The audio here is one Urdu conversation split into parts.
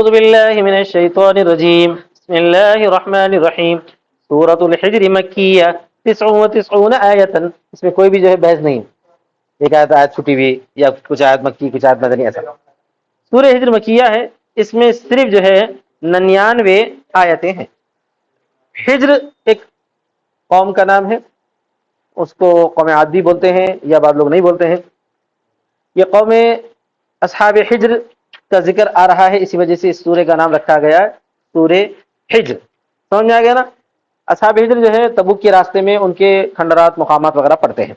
اعوذ باللہ من الشیطان الرجیم بسم اللہ الرحمن الرحیم سورۃ الحجر مکیہ 99 آیتن. اس میں کوئی بھی جو ہے بحث نہیں، ایک آیت چھٹی ہوئی یا کچھ آیت مکی کچھ آیت مدنی، ایسا. سورہ ہجر مکیہ ہے، اس میں صرف جو ہے 99 آیتیں ہیں. ہجر ایک قوم کا نام ہے، اس کو قوم عاد بھی بولتے ہیں یا بعض لوگ نہیں بولتے ہیں. یہ قوم اصحاب حجر کا ذکر آ رہا ہے، اسی وجہ سے اس سورہ کا نام رکھا گیا ہے سورہ حجر. سمجھ میں آ گیا نا؟ اصحاب حجر جو ہے تبوک کے راستے میں ان کے کھنڈرات مقامات وغیرہ پڑتے ہیں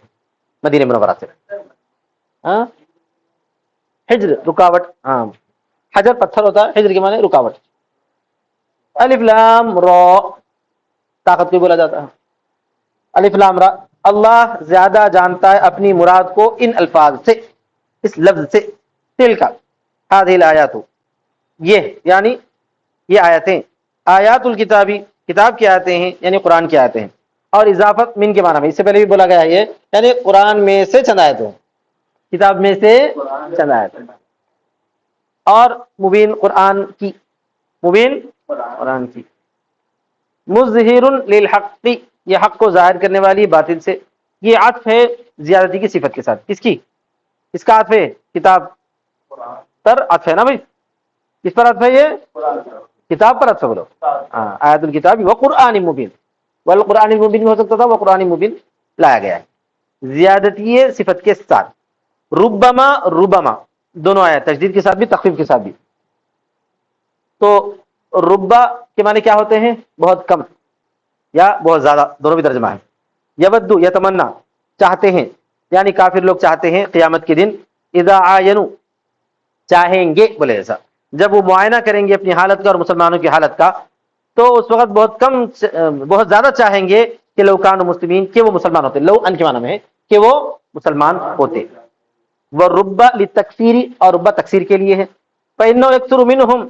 مدینہ منورہ سے. ہاں حجر رکاوٹ، ہاں حجر پتھر ہوتا ہے، حجر کے معنی رکاوٹ. الف لام را طاقت کو بولا جاتا ہے. الف لام را، اللہ زیادہ جانتا ہے اپنی مراد کو ان الفاظ سے، اس لفظ سے. تل کا هذه الآیات، یہ یعنی یہ آیتیں، آیات الکتابی کتاب کی آیتیں ہیں یعنی قرآن کی آیتیں ہیں. اور اضافت من کے معنی میں اس سے پہلے بھی بولا گیا ہے، یہ یعنی قرآن میں سے چند آیتیں، کتاب میں سے چند آیتیں. اور مبین قرآن کی، مبین قرآن کی. مظہر للحق، یہ حق کو ظاہر کرنے والی باطل سے. یہ عطف ہے زیادتی کی صفت کے ساتھ. کس کی؟ اس کا عطف ہے کتاب پر عطف ہے نا بھائی. کس پر عطف ہے؟ یہ کتاب پر عطف. بولو آیت الکتاب و قرآن مبین، والقرآن مبین بھی ہو سکتا تھا، وہ قرآن مبین لایا گیا ہے زیادتی صفت کے ساتھ. ربما ربما دونوں آیا، تجدید کے ساتھ بھی تخفیف کے ساتھ بھی. تو ربا کے معنی کیا ہوتے ہیں؟ بہت کم یا بہت زیادہ، دونوں بھی ترجمہ ہے. یودو یتمنا چاہتے ہیں، یعنی کافر لوگ چاہتے ہیں قیامت کے دن. اذا عاینوا چاہیں گے، بولے ایسا جب وہ معائنہ کریں گے اپنی حالت کا اور مسلمانوں کی حالت کا، تو اس وقت بہت زیادہ چاہیں گے کہ لو کانوا مسلمین، کہ وہ مسلمان ہوتے. لو ان کے معنی میں ہے کہ وہ مسلمان ہوتے. وہ ربا للتکثیر، اور ربا تکثیر کے لیے ہے. فإنه يكثر منهم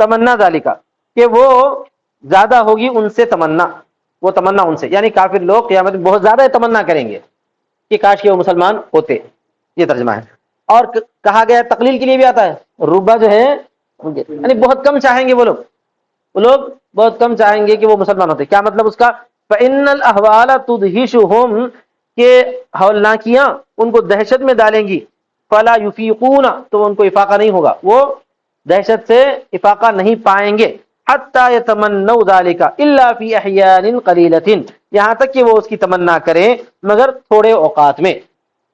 تمنا ذالک، کہ وہ زیادہ ہوگی ان سے تمنا، وہ تمنا ان سے، یعنی کافر لوگ قیامت میں بہت زیادہ تمنا کریں گے کہ کاش کہ وہ مسلمان ہوتے. یہ ترجمہ ہے. اور کہا گیا تقلیل کے لیے بھی آتا ہے. ربا جو ہے یعنی بہت کم چاہیں گے وہ لوگ بہت کم چاہیں گے کہ وہ مسلمان ہوتے. کیا مطلب اس کا؟ فإن الأحوال تدهشهم، کہ ہولناکیاں ان کو دہشت میں ڈالیں گی. فلا يفيقون، تو ان کو افاقہ نہیں ہوگا، وہ دہشت سے افاقہ نہیں پائیں گے. حتى يتمنوا ذلك الا في احيان قليلة، یہاں تک کہ وہ اس کی تمنا کریں مگر تھوڑے اوقات میں.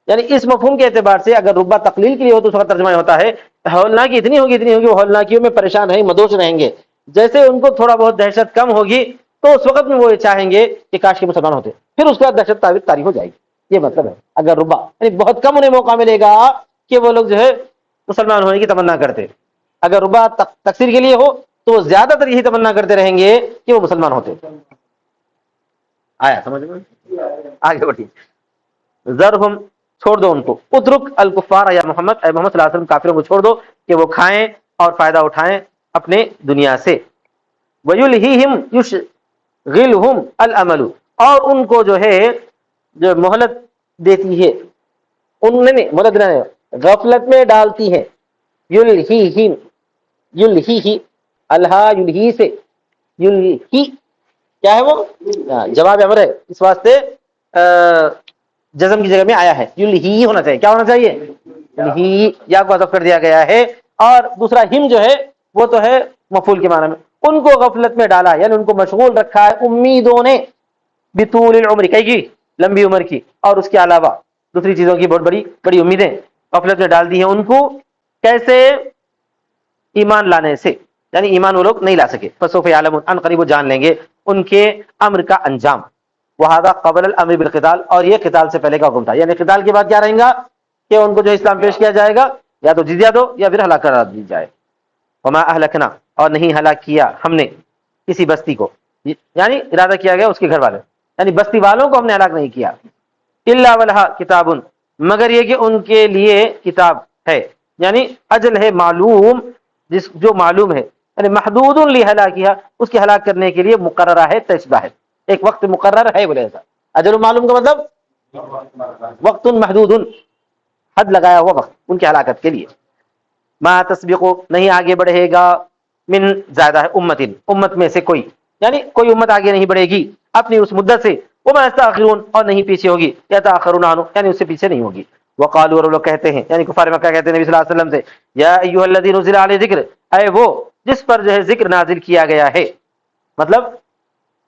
یعنی اس مفہوم کے اعتبار سے اگر ربا تقلیل کے لیے ہو تو اس کا ترجمہ ہوتا ہے ہولناکی اتنی ہوگی وہ ہولناکیوں میں پریشان رہیں، مدوش رہیں گے. جیسے ان کو تھوڑا بہت دہشت کم ہوگی تو اس وقت میں وہ چاہیں گے کہ کاش کے مسلمان ہوتے، پھر اس کے بعد دہشت طاری ہو جائے گی. یہ مطلب ہے اگر ربا یعنی بہت کم انہیں موقع ملے گا کہ وہ لوگ جو ہے مسلمان ہونے کی تمنا کرتے. اگر ربا تکثیر کے لیے ہو تو وہ زیادہ تر یہی تمنا کرتے رہیں گے کہ وہ مسلمان ہوتے. آیا سمجھ میں؟ آگے بڑھیے. ذرہم چھوڑ دو ان کو. اترک الکفار یا محمد، اے محمد صلی اللہ علیہ وسلم کافروں کو چھوڑ دو کہ وہ کھائیں اور فائدہ اٹھائیں اپنے دنیا سے. وَيُلْهِهِمْ يُشْغِلْهُمْ الْأَمَلُ، اور ان کو جو ہے جو مہلت دیتی ہے، ان نے مہلت غفلت میں ڈالتی ہے. یلہیہم، یلہی الہا یلہی سے، یلہی کیا ہے وہ؟ جواب امر ہے، اس واسطے جزم کی جگہ میں آیا ہے. یلہی ہونا چاہیے. کیا ہونا چاہیے؟ یلہی، یا کو حذف کر دیا گیا ہے. اور دوسرا ہم جو ہے وہ تو ہے مفعول کے معنی میں. ان کو غفلت میں ڈالا یعنی ان کو مشغول رکھا ہے امیدوں نے بطول العمر، کی لمبی عمر کی اور اس کے علاوہ دوسری چیزوں کی بہت بڑی بڑی امیدیں غفلت میں ڈال دی ہیں ان کو. کیسے؟ ایمان لانے سے، یعنی ایمان وہ لوگ نہیں لا سکے. فسوف یعلمون، ان قریب وہ جان لیں گے ان کے امر کا انجام. وہذا قبل الامر بالقتال، اور یہ قتال سے پہلے کا حکم تھا. یعنی قتال کے بعد کیا رہیں گا کہ ان کو جو اسلام پیش کیا جائے گا یا تو جزیہ دو یا پھر ہلاک کرا دی جائے. وما اہلکنا، اور نہیں ہلاک کیا ہم نے کسی بستی کو، یعنی ارادہ کیا گیا اس کے گھر والے، یعنی بستی والوں کو ہم نے ہلاک نہیں کیا. الا ولہا کتاب، مگر یہ کہ ان کے لیے کتاب ہے، یعنی اجل ہے معلوم، جو معلوم ہے، یعنی محدود لہلاکیہ، اس کے ہلاک کرنے کے لیے مقررہ ہے، طے شدہ ہے، ایک وقت مقرر ہے. بولے ایسا اجل معلوم کا مطلب وقت محدود، حد لگایا ہوا وقت ان کی ہلاکت کے لیے. ما تسبقو، نہیں آگے بڑھے گا من زائدہ ہے امتن، امت میں سے کوئی، یعنی کوئی امت آگے نہیں بڑھے گی اپنی اس مدت سے، وما یستاخرون اور نہیں پیچھے ہوگی، یتاخرون عنہ یعنی اس سے پیچھے نہیں ہوگی۔ وقالوا اور لوگ کہتے ہیں یعنی کفار مکہ کہتے ہیں نبی صلی اللہ علیہ وسلم سے، یا ایھا الذی نزل علیہ ذکر، اے وہ جس پر جو ہے ذکر نازل کیا گیا ہے، مطلب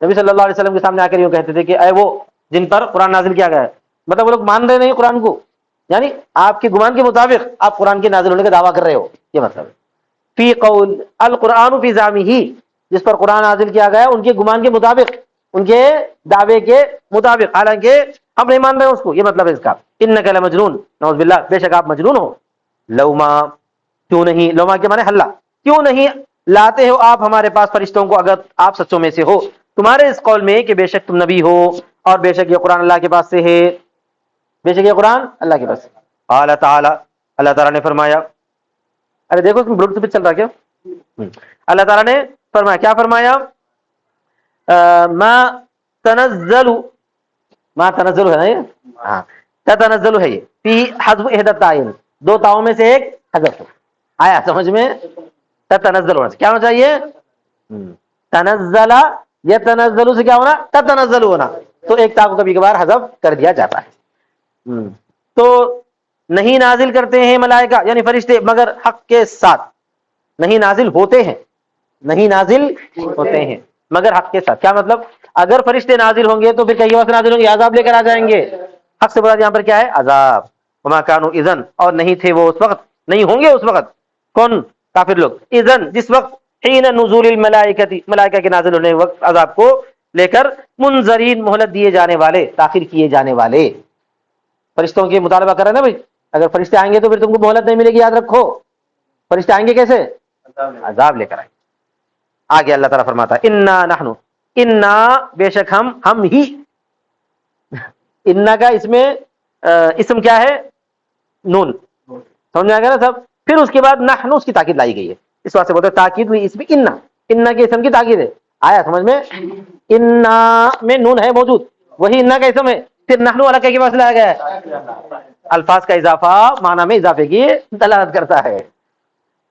نبی صلی اللہ علیہ وسلم کے سامنے آ کر یوں کہتے تھے کہ اے وہ جن پر قرآن نازل کیا گیا ہے، مطلب وہ لوگ مان رہے نہیں قرآن کو، یعنی آپ کے گمان کے مطابق آپ قرآن کے نازل ہونے کا دعویٰ کر رہے ہو، یہ مطلب ہے۔ فی قول القرآن فی زعمہ، جس پر قرآن نازل کیا گیا ان کے گمان کے مطابق، ان کے دعوے کے مطابق، حالانکہ ہم نہیں مان رہے اس کو، یہ مطلب ہے اس کا۔ انک لمجنون، نعوذ باللہ، بے شک آپ مجنون ہو۔ لوما، کیوں نہیں، لوما کے معنی حلہ، کیوں نہیں لاتے ہو آپ ہمارے پاس فرشتوں کو اگر آپ سچوں میں سے ہو، تمہارے اس قول میں کہ بے شک تم نبی ہو اور بے شک یہ قرآن اللہ کے پاس سے ہے، بے شک یہ قرآن اللہ کے پاس سے۔ قال تعالی، اللہ تعالیٰ نے فرمایا، ارے دیکھو اس میں بلوٹوتھ پہ چل رہا کیا؟ اللہ تعالیٰ نے فرمایا، کیا فرمایا؟ ما تنزل، ما تنزل ہے نا یہ، ہاں تتنزل ہے یہ، فی حذف احدى التائین، دو تاؤں میں سے ایک حذف آیا، سمجھ میں؟ تتنزل ہونا کیا ہونا چاہیے؟ تنزل، یتنزل سے کیا ہونا؟ تتنزل ہونا، تو ایک تا کو کبھی کبھار حذف کر دیا جاتا ہے۔ تو نہیں نازل کرتے ہیں ملائکہ یعنی فرشتے مگر حق کے ساتھ، نہیں نازل ہوتے ہیں، نہیں نازل ہوتے ہیں مگر حق کے ساتھ، کیا مطلب؟ اگر فرشتے نازل ہوں گے تو پھر کہیں وقت نازل ہوں گے، عذاب لے کر آ جائیں گے، حق سے مراد یہاں پر کیا ہے؟ عذاب۔ وما كانوا اذن، اور نہیں تھے وہ اس وقت، نہیں ہوں گے اس وقت، کون؟ کافر لوگ، اذن جس وقت، حین نزول الملائکۃ، ملائکہ کے نازل ہونے وقت عذاب کو لے کر، منذرین مہلت دیے جانے والے، تاخیر کیے جانے والے۔ فرشتوں کی مطالبہ کر رہے ہیں نا بھائی، اگر فرشتے آئیں گے تو پھر تم کو مہلت نہیں ملے گی، یاد رکھو۔ فرشتے آئیں گے کیسے؟ عذاب لے کر آئیں گے۔ آگے اللہ تعالیٰ فرماتا ہے انا نحن، انا بے شک ہم ہی، انا کا اس میں اسم کیا ہے؟ نون، سمجھ میں آ گیا نا سب؟ پھر اس کے بعد نحن، اس کی تاکید لائی گئی ہے، اس واسطے بولتے ہیں تاکید ہوئی اس میں، انا، انا کے اسم کی تاکید ہے، آیا سمجھ میں؟ انا میں نون ہے موجود، وہی انا کا اسم ہے، پھر نحن والا کے پاس لایا گیا ہے، الفاظ کا اضافہ معنی میں اضافے کی دلالت کرتا ہے،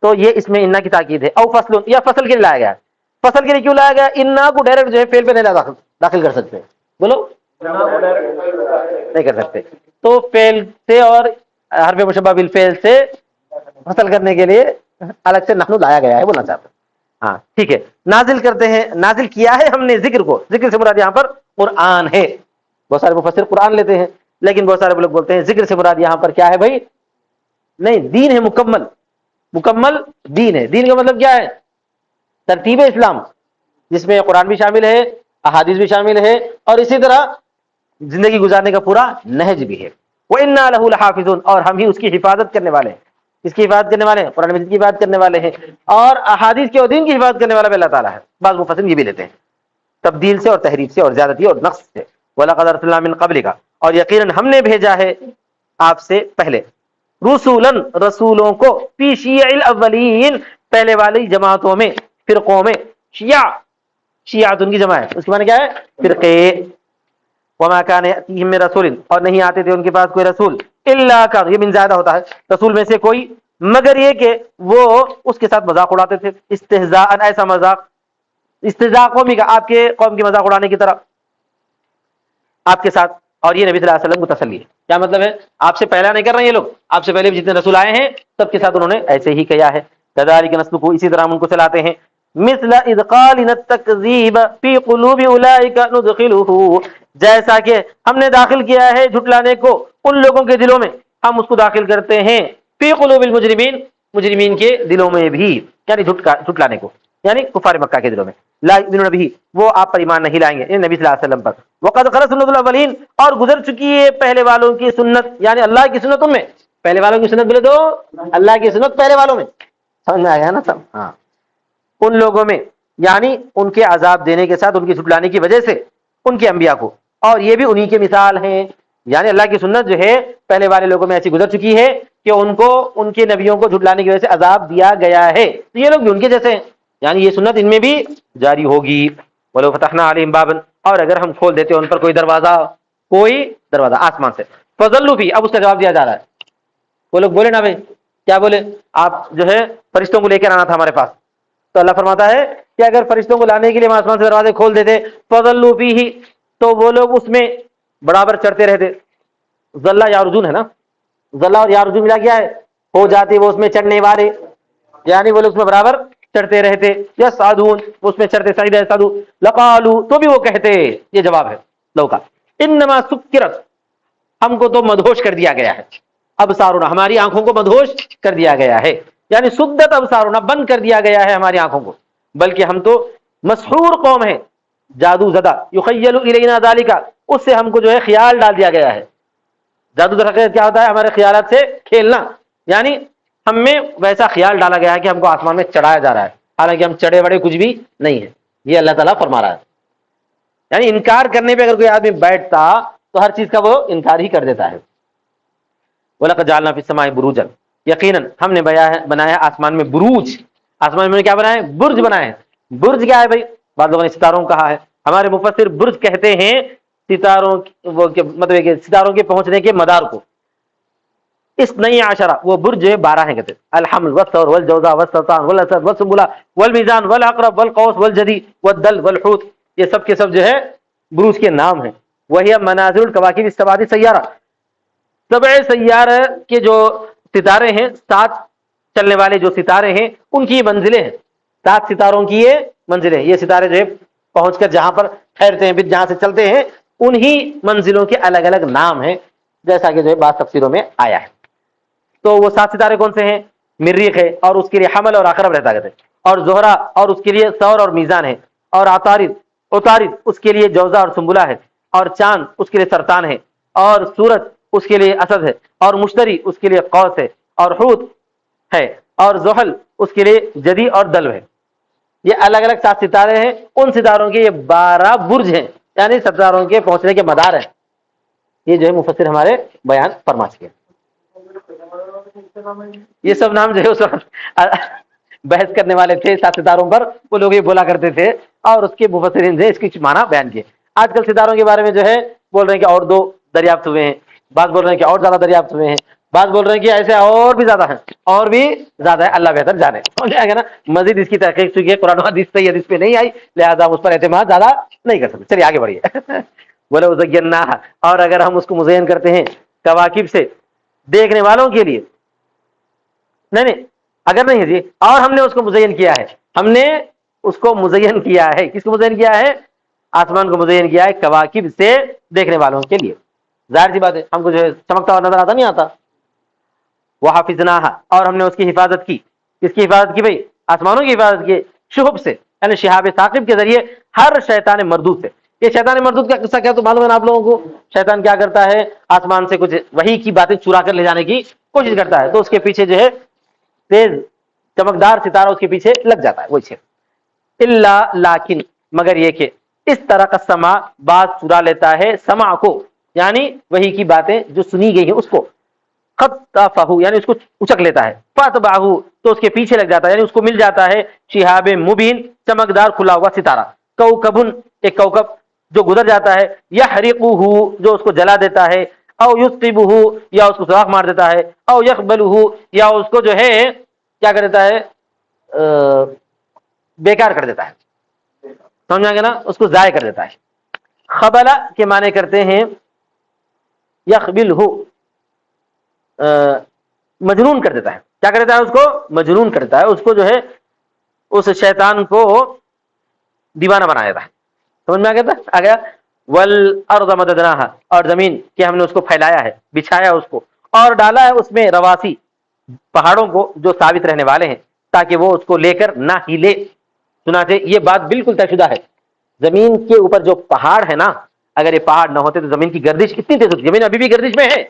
تو یہ اس میں انا کی تاکید ہے۔ او فصل، یا فصل کے لیے لایا گیا، فصل کے لیے کیوں لایا گیا؟ انا کو ڈائریکٹ جو ہے فعل پہ نہیں داخل کر سکتے، بولو نہیں کر سکتے، تو فعل سے اور حرف مشبہ بالفعل سے فصل کرنے کے لیے الگ سے نحن لایا گیا ہے، بولنا چاہتا ہوں۔ ہاں ٹھیک ہے، نازل کرتے ہیں، نازل کیا ہے ہم نے ذکر کو، ذکر سے مراد یہاں پر قرآن ہے، بہت سارے مفسر قرآن لیتے ہیں، لیکن بہت سارے لوگ بولتے ہیں ذکر سے مراد یہاں پر کیا ہے بھائی؟ نہیں، دین ہے، مکمل، مکمل دین ہے۔ دین کا مطلب کیا ہے؟ ترتیب اسلام، جس میں قرآن بھی شامل ہے، احادیث بھی شامل ہے، اور اسی طرح زندگی گزارنے کا پورا نہج بھی ہے۔ وَإِنَّا لَهُ لَحَافِظُونَ، اور ہم ہی اس کی حفاظت کرنے والے ہیں، اس کی حفاظت کرنے والے ہیں، قرآن مجید کی حفاظت کرنے والے ہیں، اور احادیث کے اور دین کی حفاظت کرنے والا بھی اللہ تعالیٰ ہے۔ بعض مفسرین یہ بھی لیتے ہیں تبدیل سے اور تحریف سے اور زیادتی اور نقص سے۔ وَلَقَدْ أَرْسَلْنَا مِن قَبْلِكَ، اور یقیناً ہم نے بھیجا ہے آپ سے پہلے، رسولاً رسولوں کو، فی شیع الاولین پہلے والی جماعتوں میں، فرقوں میں، شیعہ، شیعہ ان کی جمع ہے، اس کے معنی کیا ہے؟ فرقے۔ وما كان يأتيهم من رسول، اور نہیں آتے تھے ان کے پاس کوئی رسول، الا كان، یہ من زیادہ ہوتا ہے، رسول میں سے کوئی مگر یہ کہ وہ اس کے ساتھ مذاق اڑاتے تھے، استہزاء، ایسا مذاق، استہزاء قومی کا، آپ کے قوم کی مذاق اڑانے کی طرح آپ کے ساتھ، اور یہ نبی صلی اللہ علیہ وسلم کو تسلی ہے۔ کیا مطلب ہے؟ آپ سے پہلا نہیں کر رہے ہیں یہ لوگ، آپ سے پہلے بھی جتنے رسول آئے ہیں سب کے ساتھ انہوں نے ایسے ہی کیا ہے۔ كذلك نسلكه، اسی طرح ہم ان کو چلاتے ہیں، مثل اذ قالنا التكذيب في قلوب اولئك ندخله، جیسا کہ ہم نے داخل کیا ہے جھٹلانے کو ان لوگوں کے دلوں میں، ہم اس کو داخل کرتے ہیں فی قلوب المجرمین، مجرمین کے دلوں میں بھی، یعنی جھٹلانے کو، یعنی کفار مکہ کے دلوں میں، لا یؤمنون به، وہ آپ پر ایمان نہیں لائیں گے، یعنی نبی صلی اللہ علیہ وسلم پر۔ وقد خلت سنت الاولین، اور گزر چکی ہے پہلے والوں کی سنت، یعنی اللہ کی سنت ان میں، پہلے والوں کی سنت بولے تو اللہ کی سنت پہلے والوں میں، سمجھ میں آیا نا سب؟ ہاں، ان لوگوں میں، یعنی ان کے عذاب دینے کے ساتھ ان کی جھٹلانے کی وجہ سے ان کے انبیاء کو، اور یہ بھی انہی کے مثال ہیں، یعنی اللہ کی سنت جو ہے پہلے والے لوگوں میں ایسی گزر چکی ہے کہ ان کو ان کے نبیوں کو جھٹلانے کی وجہ سے عذاب دیا گیا ہے، تو یہ لوگ بھی ان کے جیسے ہیں، یعنی یہ سنت ان میں بھی جاری ہوگی۔ وَلَوْ فَتَحْنَا عَلَيْهِمْ بَابًا، اور اگر ہم کھول دیتے ان پر کوئی دروازہ، کوئی دروازہ آسمان سے، فَظَلُّوا فِيهِ، اب اس کا جواب دیا جا رہا ہے، وہ لوگ بولے نا بھائی، کیا بولے؟ آپ جو ہے فرشتوں کو لے کر آنا تھا ہمارے پاس، تو اللہ فرماتا ہے کہ اگر فرشتوں کو لانے کے لیے ہم آسمان سے دروازے کھول دیتے فضلوا فیہ، تو وہ لوگ اس میں برابر چڑھتے رہتے. ذلہ یارجون ہے نا، ذلہ اور یارجون ملا کیا ہے، ہو جاتے وہ اس میں چڑھنے والے، یعنی وہ لوگ اس میں برابر چڑھتے رہتے. یسعدون، اس میں چڑھتے سجدہ یسعدو، لقالوا، تو بھی وہ کہتے، یہ جواب ہے لو کا، انما سکرت، ہم کو تو مدہوش کر دیا گیا ہے، ابصارنا، ہماری آنکھوں کو مدہوش کر دیا گیا ہے، یعنی سدت ابصارنا، بند کر دیا گیا ہے ہماری آنکھوں کو، بلکہ ہم تو مسحور قوم ہیں، جادو زدہ، یخیل الینا ذالک، اس سے ہم کو جو ہے خیال ڈال دیا گیا ہے. جادو در حقیقت کیا ہوتا ہے، ہمارے خیالات سے کھیلنا، یعنی ہم میں ویسا خیال ڈالا گیا ہے کہ ہم کو آسمان میں چڑھایا جا رہا ہے، حالانکہ ہم چڑھے بڑے کچھ بھی نہیں ہے. یہ اللہ تعالیٰ فرما رہا ہے. یعنی انکار کرنے پہ اگر کوئی آدمی بیٹھتا تو ہر چیز کا وہ انکار ہی کر دیتا ہے. وَلَقَدْ جَعَلْنَا فِي السَّمَاءِ بُرُوجًا، یقیناً ہم نے بنایا آسمان میں بروج، آسمان میں کیا بنایا ہے، برج بنائے ہیں. برج کیا ہے بھائی، بعض لوگوں نے ستاروں کہا ہے، ہمارے مفسر برج کہتے ہیں ستاروں مطلب کہ ستاروں کے پہنچنے کے مدار کو. اس نئی عشرہ، وہ برج 12 ہیں، کہتے الحمل والثور والجوزاء والسرطان والاسد والسنبلہ والمیزان والعقرب والقوس والجدی والدل والحوت، یہ سب کے سب جو ہے بروج کے نام ہیں. وہی منازل الکواکب السبع سیارہ، 7 سیارہ کے جو ستارے ہیں، 7 چلنے والے جو ستارے ہیں ان کی یہ منزلیں ہیں، 7 ستاروں کی یہ منزلیں. یہ ستارے جو ہے پہنچ کر جہاں پر ٹھہرتے ہیں، جہاں سے چلتے ہیں، انہی منزلوں کے الگ الگ نام ہیں، جیسا کہ جو ہے بعض تفسیروں میں آیا ہے. تو وہ 7 ستارے کون سے ہیں، مریخ ہے اور اس کے لیے حمل اور عقرب رہتا ہے، اور زہرہ اور اس کے لیے ثور اور میزان ہے، اور عطارد اس کے لیے جوزا اور سنبلہ ہے، اور چاند اس کے لیے سرطان ہے، اور سورج اس کے لیے اسد ہے، اور مشتری اس کے لیے قوس ہے، اور حوت ہے، اور زحل اس کے لیے جدی اور دلو ہے. یہ الگ الگ 7 ستارے ہیں، ان ستاروں کے یہ 12 برج ہیں، یعنی ستاروں کے پہنچنے کے مدار ہیں. یہ جو ہے مفسر ہمارے بیان فرما چکے. یہ سب نام جو ہے اس وقت بحث کرنے والے تھے 7 ستاروں پر، وہ لوگ یہ بولا کرتے تھے، اور اس کے مفسرین نے اس کی معنی بیان کیے. آج کل ستاروں کے بارے میں جو ہے بول رہے ہیں کہ اور 2 دریافت ہوئے ہیں، بعض بول رہے ہیں کہ اور زیادہ دریافت ہوئے ہیں، بعض بول رہے ہیں کہ ایسے اور بھی زیادہ ہیں، اور بھی زیادہ ہے، اللہ بہتر جانے. سمجھ آئے گا نا، مزید اس کی تحقیق چونکہ قرآن و حدیث صحیح حدیث پہ نہیں آئی، لہذا ہم اس پر اعتماد زیادہ نہیں کر سکتے. چلیے آگے بڑھیے. وَلَوْ زَيَّنَّاهَا، اور اگر ہم اس کو مزین کرتے ہیں کواکب سے دیکھنے والوں کے لیے، نہیں اگر نہیں ہے جی، اور ہم نے اس کو مزین کیا ہے، ہم نے اس کو مزین کیا ہے، کس کو مزین کیا ہے، آسمان کو مزین کیا ہے کواکب سے دیکھنے والوں کے لیے. ظاہر سی بات ہے، ہم کو جو ہے چمکتا ہوا نظر آتا نہیں آتا. وَحَفِظْنَاهَا، اور ہم نے اس کی حفاظت کی. کس کی حفاظت کی بھائی، آسمانوں کی حفاظت کی، شہب سے، یعنی شہاب ثاقب کے ذریعے، ہر شیطان مردود سے. یہ شیطان مردود کا قصہ کیا تو معلوم ہے آپ لوگوں کو، شیطان کیا کرتا ہے، آسمان سے کچھ وحی کی باتیں چرا کر لے جانے کی کوشش کرتا ہے، تو اس کے پیچھے جو ہے تیز چمکدار ستارہ اس کے پیچھے لگ جاتا ہے. وہی اللہ، لیکن مگر یہ کہ اس طرح کا سما، بات چرا لیتا ہے سما کو، یعنی وحی کی باتیں جو سنی گئی ہیں اس کو، خطفہ یعنی اس کو اچک لیتا ہے، فاتبعہ تو اس کے پیچھے لگ جاتا ہے، یعنی اس کو مل جاتا ہے شہاب مبین، چمکدار کھلا ہوا ستارہ، کوکبن ایک کوکب جو گزر جاتا ہے، یحرقہ جو اس کو جلا دیتا ہے، او یثقبہ یا اس کو سوراخ مار دیتا ہے، او یخبلہ یا اس کو جو ہے کیا کر دیتا ہے، بیکار کر دیتا ہے. سمجھا گیا نا، اس کو ضائع کر دیتا ہے. خبلہ کے معنی کرتے ہیں یخبلہ، مجنون کر دیتا ہے. کیا کر دیتا ہے، اس کو مجنون کرتا ہے، اس کو جو ہے اس شیطان کو دیوانہ بنا دیتا ہے. سمجھ میں آ گیا. والارض مددناها، اور زمین کہ ہم نے اس کو پھیلایا ہے، بچھایا اس کو، اور ڈالا ہے اس میں رواسی، پہاڑوں کو جو ثابت رہنے والے ہیں، تاکہ وہ اس کو لے کر نہ ہلے. چنانچہ یہ بات بالکل طے شدہ ہے، زمین کے اوپر جو پہاڑ ہے نا، اگر یہ پہاڑ نہ ہوتے تو زمین کی گردش کتنی تیز ہوتی. زمین ابھی بھی گردش میں ہے،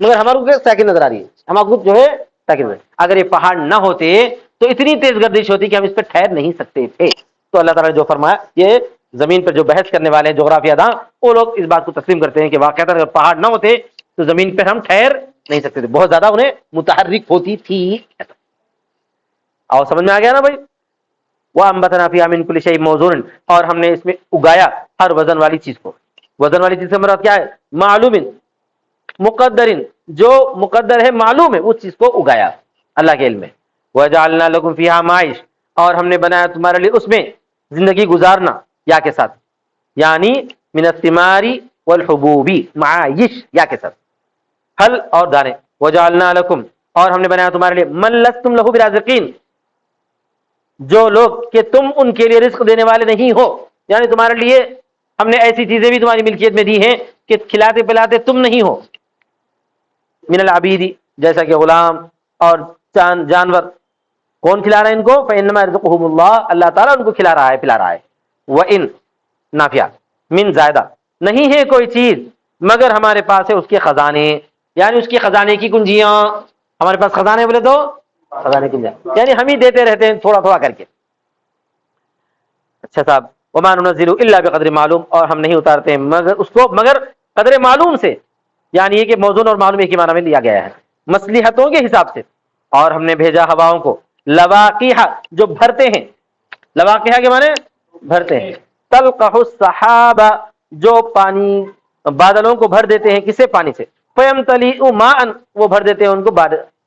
مگر ہمارے کو سیکنڈ نظر آ رہی ہے، ہمارے کو جو ہے سیکنڈ. اگر یہ پہاڑ نہ ہوتے تو اتنی تیز گردش ہوتی کہ ہم اس پہ ٹھہر نہیں سکتے تھے. تو اللہ تعالیٰ نے جو فرمایا، یہ زمین پر جو بحث کرنے والے ہیں جغرافیہ داں، وہ لوگ اس بات کو تسلیم کرتے ہیں کہ واقعات اگر پہاڑ نہ ہوتے تو زمین پہ ہم ٹھہر نہیں سکتے تھے، بہت زیادہ انہیں متحرک ہوتی تھی. اور سمجھ میں آ گیا نا بھائی. وَأَنبَتْنَا فِيهَا مِن كُلِّ شَيْءٍ مَوْزُونٍ، اور ہم نے اس میں اگایا ہر وزن والی چیز کو. وزن والی چیز سے مراد کیا ہے، معلوم مقدرن، جو مقدر ہے معلوم ہے اس چیز کو اگایا اللہ کے علم میں. وَجَعَلْنَا لَكُمْ فِيهَا مَعِيشَ، اور ہم نے بنایا تمہارے لیے اس میں زندگی گزارنا یا کے ساتھ، یعنی من الثمار والحبوب، معايش یا کے ساتھ، پھل اور دانے، وجعلنا لكم، اور ہم نے بنایا تمہارے لیے من لستم له برازقین، جو لوگ کہ تم ان کے لیے رزق دینے والے نہیں ہو، یعنی تمہارے لیے ہم نے ایسی چیزیں بھی تمہاری ملکیت میں دی ہیں کہ کھلاتے پلاتے تم نہیں ہو، من العبید، جیسا کہ غلام اور جانور، کون کھلا رہا ہے ان کو؟ فإنما يرزقهم اللہ، اللہ تعالیٰ ان کو کھلا رہا ہے پلا رہا ہے، وإن نافیہ، من زائدہ، نہیں ہے کوئی چیز مگر ہمارے پاس ہے اس کے خزانے، یعنی اس کے خزانے کی کنجیاں، ہمارے پاس خزانے بولے تو خزانے کی کنجیاں، یعنی ہم ہی دیتے رہتے ہیں تھوڑا تھوڑا کر کے۔ اچھا صاحب، وما ننزل الا بقدر معلوم، اور ہم نہیں اتارتے مگر اس کو مگر قدر معلوم سے، یعنی یہ کہ موزون اور معلوم ایک ہی معنی میں لیا گیا ہے، مصلحتوں کے حساب سے۔ اور ہم نے بھیجا ہواؤں کو لواقیہ، جو بھرتے ہیں، لواقیہ کے معنی بھرتے ہیں، تلقح السحاب، جو پانی بادلوں کو بھر دیتے ہیں، کسے؟ پانی سے، فیمتلئ ماء، وہ بھر دیتے ہیں ان کو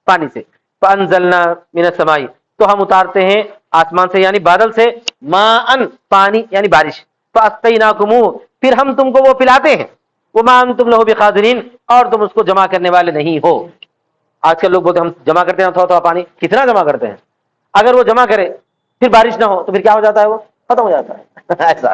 پانی سے، فانزلنا من السماء، تو ہم اتارتے ہیں آسمان سے یعنی بادل سے، ماء پانی یعنی بارش، فاسقیناکموہ، پھر ہم تم کو وہ پلاتے ہیں، وما انتم لہ بقادرین، اور تم اس کو جمع کرنے والے نہیں ہو۔ آج کل لوگ بولتے ہیں ہم جمع کرتے ہیں تھوڑا تھوڑا پانی، کتنا جمع کرتے ہیں؟ اگر وہ جمع کرے پھر بارش نہ ہو تو پھر کیا ہو جاتا ہے؟ وہ ختم ہو جاتا ہے ایسا،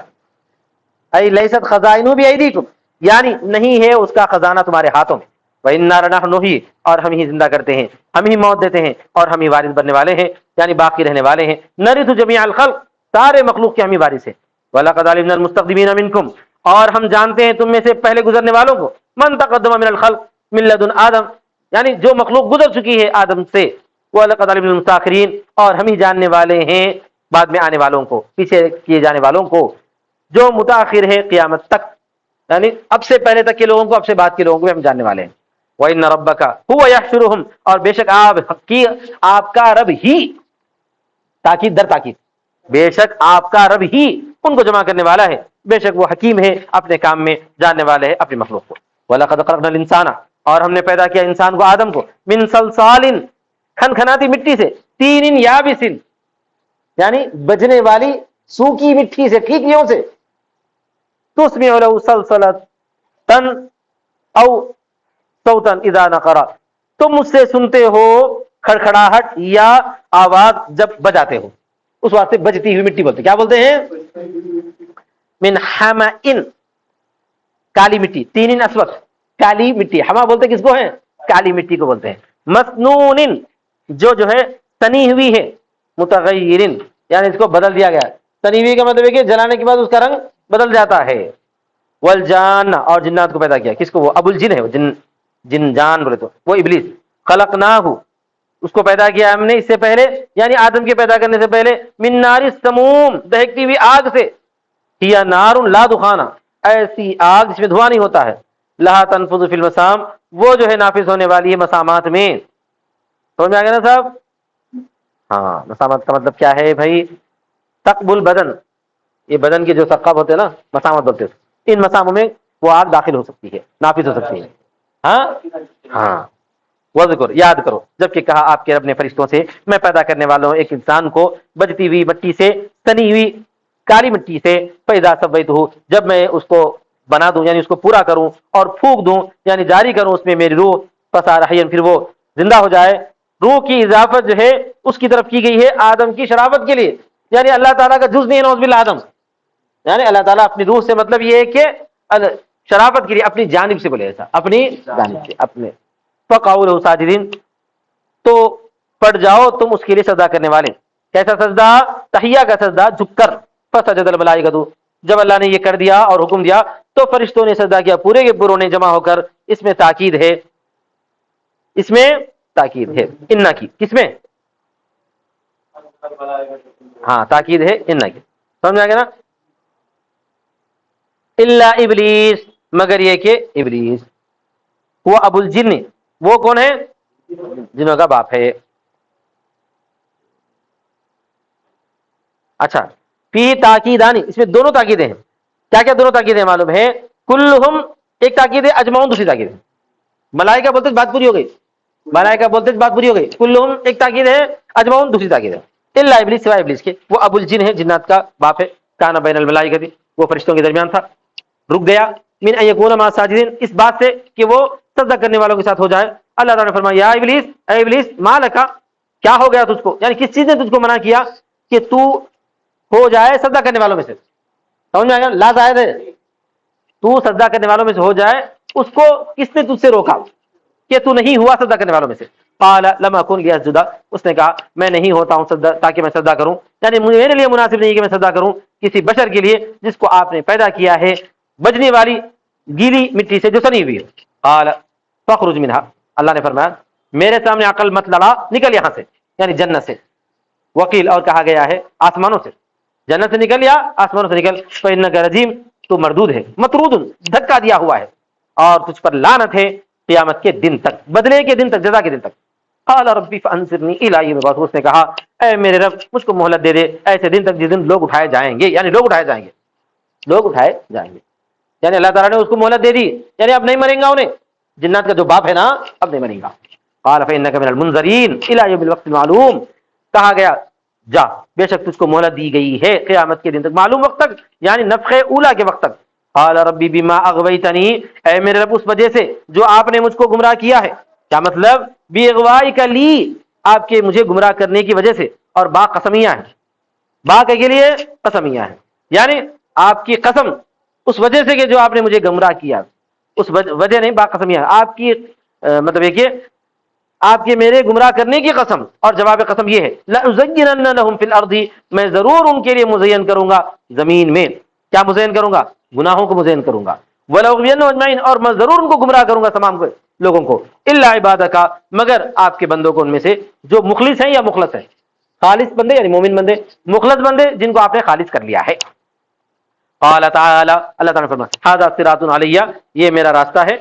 ای لیست خزائن بیدیکم، یعنی نہیں ہے اس کا خزانہ تمہارے ہاتھوں میں، وَإِنَّا لَنَحْنُ نُحْيِي، اور ہم ہی زندہ کرتے ہیں، ہم ہی موت دیتے ہیں، اور ہم ہی وارث بننے والے ہیں، یعنی باقی رہنے والے ہیں، نَرِثُ جَمِيعَ الْخَلْقِ، سارے مخلوق کے ہم ہی وارث ہیں، وَلَقَدْ عَلِمْنَا الْمُسْتَقْدِمِينَ مِنْكُمْ، اور ہم جانتے ہیں تم میں سے پہلے گزرنے والوں کو، مَنْ تَقَدَّمَ مِنَ الْخَلْقِ مِنْ لَدُنْ آدم، یعنی جو مخلوق گزر چکی ہے آدم سے، وَلَقَدْ عَلِمْنَا الْمُسْتَأْخِرِينَ، اور ہم ہی جاننے والے ہیں بعد میں آنے والوں کو، پیچھے کیے جانے والوں کو، جو متاخر ہے قیامت تک، یعنی اب سے پہلے تک کے لوگوں کو، اب سے بعد کے لوگوں کو بھی ہم جاننے والے ہیں۔ وَإِنَّ رَبَّكَ هُوَ يَحْشُرُهُمْ، اور بے شک آپ کا رب ہی، تاکید در تاکید، بے شک آپ کا رب ہی ان کو جمع کرنے والا ہے، بے شک وہ حکیم ہے، اپنے کام میں جاننے والے ہے اپنی مخلوق کو۔ وَلَقَدْ خَلَقْنَا الْإِنسَانَ، اور ہم نے پیدا کیا انسان کو، آدم کو، مِنْ صَلْصَالٍ، کھنکھناتی مٹی سے، طین یابس، یعنی بجنے والی سوکھی مٹی سے، ٹھیکیوں سے، تسمع لہ سلسلۃ او صوتا اذا نقر، تم اس سے سنتے ہو کھڑکھڑاہٹ یا آواز جب بجاتے ہو، اس واسطے بجتی ہوئی مٹی بولتے، کیا بولتے ہیں؟ من حمئن، کالی مٹی، تین اسود، کالی مٹی، حما بولتے کس کو ہے؟ کالی مٹی کو بولتے ہیں، مسنون، جو ہے تنی ہوئی ہے، متغیرن، یعنی اس کو بدل دیا گیا، تنی ہوئی کا مطلب ہے کہ جلانے کے بعد اس کا رنگ بدل جاتا ہے، والجان، اور جنات کو پیدا کیا، کس کو؟ وہ ابو الجن ہے، وہ جن جان بولے تو وہ ابلیس، خلقناہ، اس کو پیدا کیا ہم نے اس سے پہلے، یعنی آدم کے پیدا کرنے سے پہلے، من نار السموم، دہکتی ہوئی آگ سے، ہی نار لا دخان، ایسی آگ جس میں دھواں نہیں ہوتا ہے، لہا تنفذ فی المسام، وہ جو ہے نافذ ہونے والی ہے مسامات میں، سمجھ میں آ گیا نا صاحب؟ ہاں، مسامات کا مطلب کیا ہے بھائی؟ تقبل بدن، یہ بدن کے جو ثقب ہوتے ہیں نا، مسامت بولتے ہیں، ان مساموں میں وہ آگ داخل ہو سکتی ہے، نافذ ہو سکتی ہے۔ ہاں ہاں، وذکر، یاد کرو، جبکہ کہا آپ کے رب نے فرشتوں سے، میں پیدا کرنے والا ہوں ایک انسان کو بجتی ہوئی مٹی سے، تنی ہوئی کالی مٹی سے، فاذا سویتہ، جب میں اس کو بنا دوں یعنی اس کو پورا کروں اور پھونک دوں یعنی جاری کروں اس میں میری روح، فصار حیا، پھر وہ زندہ ہو جائے۔ روح کی اضافت جو ہے اس کی طرف کی گئی ہے آدم کی شرافت کے لیے، یعنی اللہ تعالیٰ کا جز نہیں ہے نعوذ باللہ آدم، یعنی اللہ تعالیٰ اپنی روح سے مطلب یہ ہے کہ شرافت کے لیے اپنی جانب سے بولے، ایسا اپنی جانب سے، اپنے فقعوا له ساجدین، تو پڑ جاؤ تم اس کے لیے سجدہ کرنے والے، کیسا سجدہ؟ تحیہ کا سجدہ، جھک کر، فسجد الملائکۃ، جب اللہ نے یہ کر دیا اور حکم دیا تو فرشتوں نے سجدہ کیا، پورے کے پوروں نے جمع ہو کر، اس میں تاکید ہے، اس میں تاکید ہے، انا کی، کس میں؟ ہاں تاکید ہے انا کی، سمجھ آ گیا نا؟ الا ابلیس، مگر یہ کہ ابلیس، وہ ابو الجن، وہ کون ہے؟ جنوں کا باپ ہے۔ اچھا، فی تاکیدانی، اس میں دونوں تاکیدیں ہیں، کیا کیا دونوں تاکیدیں معلوم ہے؟ کلہم، ایک تاکید ہے اجمعون، دوسری تاکید ہے ملائکہ بولتے بات پوری ہو گئی، ملائکہ بولتے بات پوری ہو گئی، کلہم ایک تاکید ہے، اجمعون دوسری تاکید ہے، الا ابلیس سوائے ابلیس کے، وہ ابو الجن ہے، جنات کا باپ ہے، کانا بین الملائکہ، وہ فرشتوں کے درمیان تھا، رک گیا، من ان یکون مع الساجدین، اس بات سے کہ وہ سجدہ کرنے والوں کے ساتھ ہو جائے۔ اللہ تعالیٰ نے فرمایا یا ابلیس، اے ابلیس، ما لکا، کیا ہو گیا تجھ کو، یعنی کس چیز نے تجھ کو منع کیا کہ تو ہو جائے سجدہ کرنے والوں میں سے؟ سمجھ میں آ گیا؟ لا زائد ہے، تو سجدہ کرنے والوں میں سے ہو جائے، اس کو کس نے تجھ سے روکا کہ تو نہیں ہوا سجدہ کرنے والوں میں سے؟ قال لم اكن لاسجد، اس نے کہا میں نہیں ہوتا ہوں سجدہ تاکہ میں سجدہ کروں، یعنی میرے لیے مناسب نہیں کہ میں سجدہ کروں کسی بشر کے لیے جس کو آپ نے پیدا کیا ہے بجنے والی گیلی مٹی سے جو سنی ہوئی ہے۔ قال فاخرج منها، اللہ نے فرمایا میرے سامنے عقل مت لڑا، نکل یہاں سے، یعنی جنت سے۔ وکیل، اور کہا گیا ہے آسمانوں سے، جنت سے نکل یا آسمانوں سے نکل، فإنک رجیم، تو مردود ہے، مطرود، دھکا دیا ہوا ہے، اور تجھ پر لعنت ہے قیامت کے دن تک، بدلے کے دن تک، جزا کے دن تک۔ قال ربی فانظرنی الی یوم یبعثون، اس نے کہا اے میرے رب مجھ کو مہلت دے دے ایسے دن تک جس دن لوگ اٹھائے جائیں گے، یعنی لوگ اٹھائے جائیں گے، لوگ اٹھائے جائیں گے، یعنی اللہ تعالیٰ نے اس کو مہلت دے دی، یعنی اب نہیں مریں گا انہیں، جنات کا جو باپ ہے نا اب نہیں مریں گا۔ قال فإنک من المنظرین الی یوم الوقت المعلوم، کہا گیا جا بے شک تجھ کو مہلت دی گئی ہے قیامت کے دن تک، معلوم وقت تک، یعنی نفخ اولا کے وقت تک۔ قال ربی بما اغویتنی، اے میرے رب اس وجہ سے جو آپ نے مجھ کو گمراہ کیا ہے، کیا مطلب؟ باغوائی کا لی، آپ کے مجھے گمراہ کرنے کی وجہ سے، اور با قسمیہ ہے، با کے لیے قسمیہ ہے، یعنی آپ کی قسم اس وجہ سے کہ جو آپ نے مجھے گمراہ کیا، اس وجہ نہیں، با قسمیہ ہے، آپ کی مطلب یہ کہ آپ کے میرے گمراہ کرنے کی قسم، اور جواب قسم یہ ہے لأزینن لهم فی الارض، میں ضرور ان کے لیے مزین کروں گا زمین میں، کیا مزین کروں گا؟ گناہوں کو مزین کروں گا، ولأغوینہم اجمعین، اور میں ضرور ان کو گمراہ کروں گا تمام لوگوں کو، الا عبادک، مگر آپ کے بندوں کو ان میں سے جو مخلص ہیں یا مخلص ہیں، خالص بندے یعنی مومن بندے، مخلص بندے جن کو آپ نے خالص کر لیا ہے۔ قال تعالی، اللہ تعالیٰ نے فرمایا ھذا صراط علی، یہ میرا راستہ ہے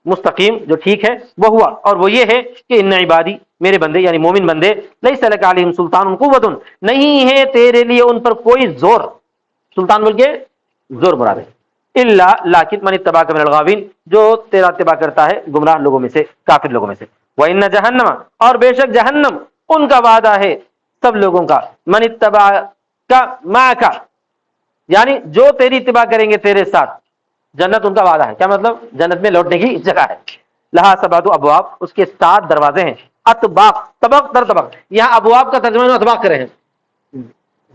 مستقیم جو ٹھیک ہے، وہ ہوا، اور وہ یہ ہے کہ ان عبادی، میرے بندے یعنی مومن بندے، لیس لک علیہم سلطان قوت، نہیں ہے تیرے لیے ان پر کوئی زور، سلطان بول کے زور مراد ہے، الا لیکن من اتبعک من الغاوین، جو تیرا اتباع کرتا ہے گمراہ لوگوں میں سے، کافر لوگوں میں سے۔ وان جہنم، اور بے شک جہنم، ان کا وعدہ ہے سب لوگوں کا، من اتبعک معک، یعنی جو تیری اتباع کریں گے تیرے ساتھ، جنت ان کا وعدہ ہے، کیا مطلب؟ جنت میں لوٹنے کی جگہ ہے، لہا سبعۃ ابواب، اس کے 7 دروازے ہیں، اطباق، طبق در طبق، یہاں ابواب کا ترجمہ اطباق کرے ہیں،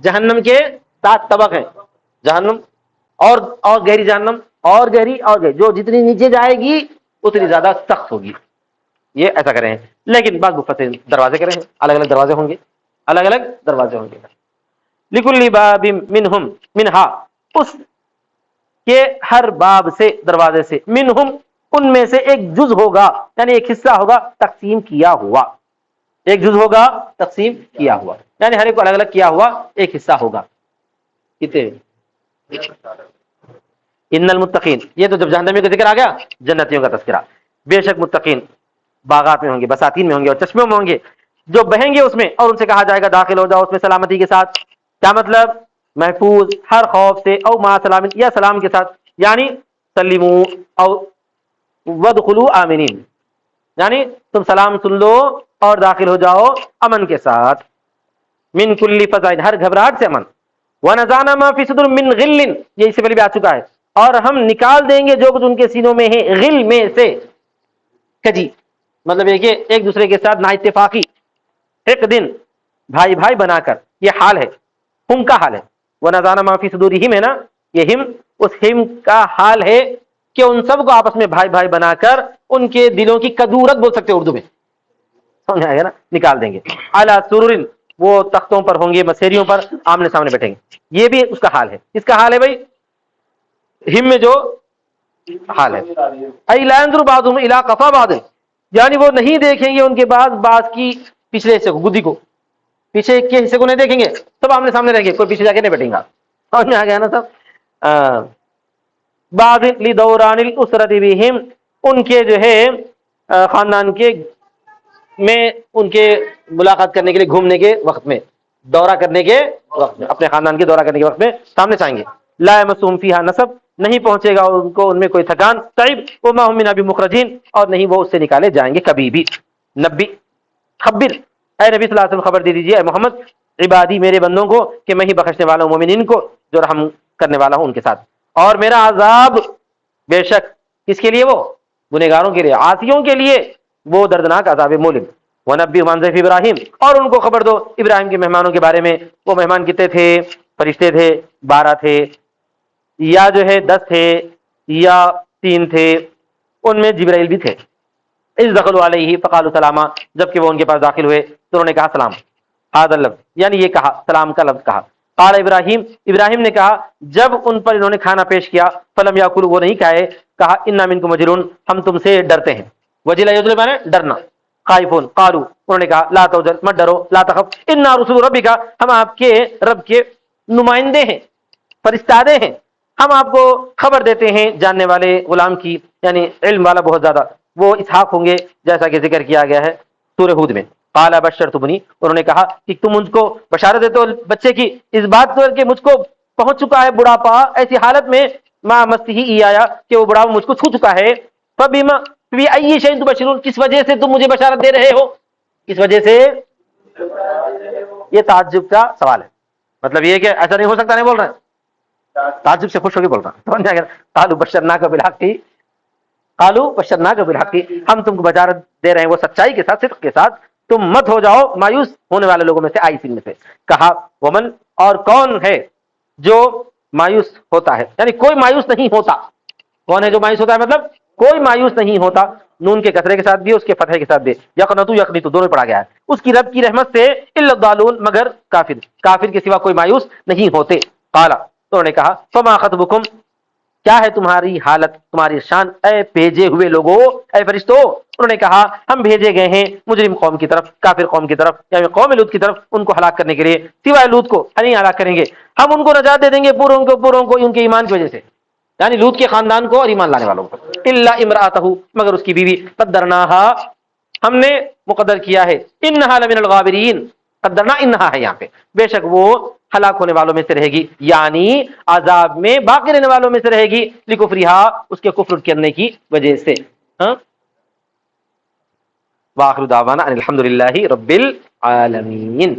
جہنم کے 7 طبق ہیں، جہنم اور گہری جہنم، اور گہری اور گہری، جو جتنی نیچے جائے گی اتنی زیادہ سخت ہوگی، یہ ایسا کرے ہیں، لیکن بعض مفسرین دروازے کرے ہیں، الگ الگ دروازے ہوں گے، الگ الگ دروازے ہوں گے، لکل باب منہم منہا، اس کے ہر باب سے، دروازے سے، منہم، ان میں سے ایک جز ہوگا، یعنی ایک حصہ ہوگا تقسیم کیا ہوا، ایک جز ہوگا تقسیم کیا ہوا، یعنی ہر ایک کو الگ الگ کیا ہوا ایک حصہ ہوگا۔ کتنے؟ ان المتقین، یہ تو جب جہنمیوں کا ذکر آ گیا، جنتیوں کا تذکرہ، بے شک متقین باغات میں ہوں گے، بساتین میں ہوں گے، اور چشموں میں ہوں گے، جو بہیں گے اس میں، اور ان سے کہا جائے گا داخل ہو جاؤ اس میں سلامتی کے ساتھ، کیا مطلب؟ محفوظ ہر خوف سے، او ما سلام، یا سلام کے ساتھ، یعنی سلمو او ودخلوا آمنین، یعنی تم سلام سن لو اور داخل ہو جاؤ امن کے ساتھ، من کل فزع، ہر گھبراہٹ سے امن، ونزعنا ما فی صدور من غل، یہ اس سے پہلے بھی آ چکا ہے، اور ہم نکال دیں گے جو کچھ ان کے سینوں میں ہے، غل میں سے، کجی، مطلب یہ کہ ایک دوسرے کے ساتھ نا اتفاقی، ایک دن بھائی بھائی بنا کر، یہ حال ہے، ہم کا حال ہے، ونزعنا ما فی صدورہم ہے نا، یہ ہم، اس ہم کا حال ہے کہ ان سب کو آپس میں بھائی بھائی بنا کر ان کے دلوں کی کدورت بول سکتے اردو میں، سمجھ آئے گا نا، نکال دیں گے، علی سرر، وہ تختوں پر ہوں گے، مسیریوں پر آمنے سامنے بیٹھیں گے، یہ بھی اس کا حال ہے، کس کا حال ہے بھائی؟ ہم میں جو حال ہے، ای لا ينظر بعضهم الی قفا بعض، یعنی وہ نہیں دیکھیں گے ان کے بعض کی پچھلے حصے کو، گدی کو، پیچھے کے حصے کو نہیں دیکھیں گے، سب آمنے سامنے رہیں گے، کوئی پیچھے جا کے نہیں بیٹھیں گا، سمجھ میں آ گیا نا سب؟ بعض لدوران الاسرۃ بہم، ان کے جو ہے خاندان کے میں ان کے ملاقات کرنے کے لیے، گھومنے کے وقت میں، دورہ کرنے کے وقت میں، اپنے خاندان کے دورہ کرنے کے وقت میں سامنے سے آئیں گے، لا یمسهم فیہا نصب، نہیں پہنچے گا ان کو ان میں کوئی تھکان، تعب، وما هم منها بمخرجین، اور نہیں وہ اس سے نکالے جائیں گے کبھی بھی، نبی، خبر، اے نبی صلی اللہ علیہ وسلم خبر دے دیجیے اے محمد عبادی میرے بندوں کو کہ میں ہی بخشنے والا ہوں مومنین کو جو رحم کرنے والا ہوں ان کے ساتھ، اور میرا عذاب بے شک کس کے لیے؟ وہ گنہگاروں کے لیے، عاصیوں کے لیے وہ دردناک عذاب مولم۔ وَنَبِّئْهُمْ عَنْ ضَيْفِ ابراہیم، اور ان کو خبر دو ابراہیم کے مہمانوں کے بارے میں۔ وہ مہمان کتنے تھے؟ فرشتے تھے 12 تھے، یا جو ہے 10 تھے، یا 3 تھے، ان میں جبرائیل بھی تھے۔ اذ دخلوا علیہ فقالوا سلاما، جبکہ وہ ان کے پاس داخل ہوئے تو انہوں نے کہا سلام۔ هذا اللفظ یعنی یہ کہا، سلام کا لفظ کہا۔ قال ابراہیم، ابراہیم نے کہا جب ان پر انہوں نے کھانا پیش کیا، فلم یاکلوا، وہ نہیں کھائے، کہا انا منکم وجلون، ہم تم سے ڈرتے ہیں۔ وجل یجل معنی ڈرنا، خائفون، قالوا، انہوں نے کہا لا توجل، مت ڈرو، لا تخف، انا رسول ربک، ہم آپ کے رب کے نمائندے ہیں، فرستادے ہیں، ہم آپ کو خبر دیتے ہیں جاننے والے غلام کی، یعنی علم والا بہت زیادہ، وہ اسحاق ہوں گے جیسا کہ ذکر کیا گیا ہے سورہ ہود میں۔ قال بشرتمونی، انہوں نے کہا کہ تم مجھ کو بشارت دیتے ہو بچے کی، اس بات پر کہ مجھ کو پہنچ چکا ہے بڑھاپا، ایسی حالت میں ما مسیح ای آیا کہ وہ بڑھاپا مجھ کو چھو چکا ہے، فبما فی ای شیء تبشرون، کس وجہ سے تم مجھے بشارت دے رہے ہو؟ کس وجہ سے؟ یہ تعجب کا سوال ہے، مطلب یہ کہ ایسا نہیں ہو سکتا، نہیں بول رہے ہیں، تعجب سے خوش ہو کے بول رہا ہوں۔ قالوا بشرناک بالحق، قالوا بشرناک بالحق، ہم تم کو بشارت دے رہے ہیں وہ سچائی کے ساتھ، صدق کے ساتھ، تم مت ہو جاؤ مایوس ہونے والے لوگوں میں سے، آئسین میں سے۔ کہا ومن، اور کون ہے جو مایوس ہوتا ہے، یعنی کوئی مایوس نہیں ہوتا، کون ہے جو مایوس ہوتا ہے؟ مطلب کوئی مایوس نہیں ہوتا، نون کے کسرے کے ساتھ بھی، اس کے فتح کے ساتھ بھی، یقنطو یقنطو دونوں پڑھا گیا ہے، اس کی رب کی رحمت سے، الا الضالون، مگر کافر، کافر کے سوا کوئی مایوس نہیں ہوتے۔ قال، تو انہوں نے کہا فما خطبکم، کیا ہے تمہاری حالت، تمہاری شان، اے بھیجے ہوئے لوگوں، اے فرشتو؟ انہوں نے کہا ہم بھیجے گئے ہیں مجرم قوم کی طرف، کافر قوم کی طرف، یعنی قوم لوط کی طرف، ان کو ہلاک کرنے کے لیے، سوائے لوط کو نہیں ہلاک کریں گے، ہم ان کو نجات دے دیں گے پوروں کو ان کے ایمان کی وجہ سے، یعنی لوط کے خاندان کو اور ایمان لانے والوں کو، الا امراتہ، مگر اس کی بیوی، قدرناہا، ہم نے مقدر کیا ہے، انہا لمن الغابرین، قدرنا انہا ہے یہاں پہ، بے شک وہ ہلاک ہونے والوں میں سے رہے گی، یعنی عذاب میں باقی رہنے والوں میں سے رہے گی، لکفرہا، اس کے کفر کرنے کی وجہ سے۔ ہاں، وآخر دعوانا ان الحمد للہ رب العالمین۔